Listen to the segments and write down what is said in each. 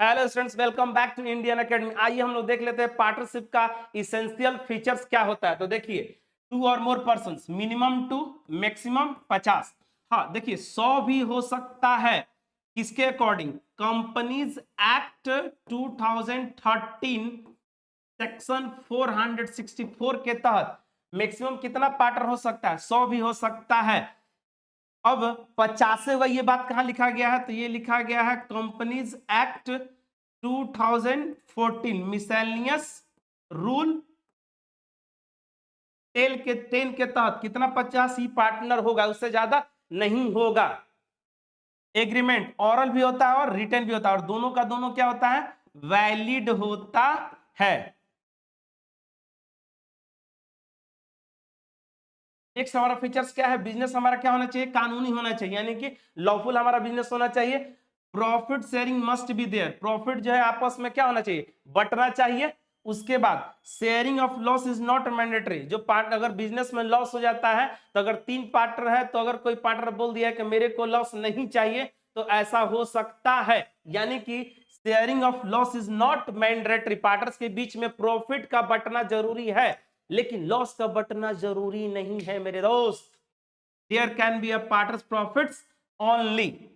Hello students, welcome back to Indian Academy. आइए हम लोग देख लेते हैं पार्टनरशिप का इसेंशियल फीचर्स क्या होता है। तो देखिए, 2 और मोर पर्संस, मिनिमम 2, मैक्सिमम 50। हाँ देखिए, 100 भी हो सकता है। किसके अकॉर्डिंग? कंपनीज एक्ट 2013 सेक्शन 464 के तहत मैक्सिमम कितना पार्टनर हो सकता है? 100 भी हो सकता है। अब 50वें ये बात कहां लिखा गया है? तो ये लिखा गया है कंपनीज एक्ट 2014 मिसलेनियस रूल 10 के तहत कितना 50 ही पार्टनर होगा, उससे ज्यादा नहीं होगा। एग्रीमेंट ऑरल भी होता है और रिटन भी होता है, और दोनों का दोनों क्या होता है? वैलिड होता है। नेक्स्ट हमारा फीचर्स क्या है? बिजनेस हमारा क्या होना चाहिए? कानूनी होना चाहिए, यानी कि लॉफुल हमारा बिजनेस होना चाहिए। Profit sharing must be there, profit जो है आपस में क्या होना चाहिए? बंटना चाहिए। उसके बाद sharing of loss is not mandatory, जो पार्ट अगर बिजनेस में लॉस हो जाता है तो अगर 3 पार्टनर है तो अगर कोई पार्टनर बोल दिया है कि मेरे को लॉस नहीं चाहिए तो ऐसा हो सकता है, यानी कि sharing of loss is not mandatory. Partners के बीच में प्रॉफिट का बंटना जरूरी है लेकिन लॉस का बंटना जरूरी नहीं है मेरे दोस्त। There can be a partners profits only.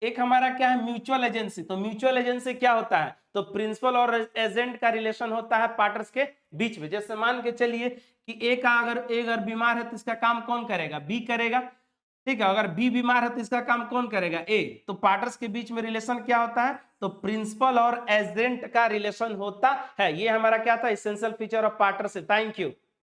एक हमारा क्या है? Mutual agency. तो म्यूचुअल एजेंसी क्या होता है? तो प्रिंसिपल और एजेंट का रिलेशन होता है पार्टनर्स के बीच में। जैसे मान के चलिए कि ए अगर बीमार है तो इसका काम कौन करेगा? बी करेगा। ठीक है, अगर बी बीमार है तो इसका काम कौन करेगा? ए। तो पार्टनर्स के बीच में रिलेशन क्या होता है? तो प्रिंसिपल और एजेंट का रिलेशन होता है। ये हमारा क्या था? Essential feature of partnership. Thank you.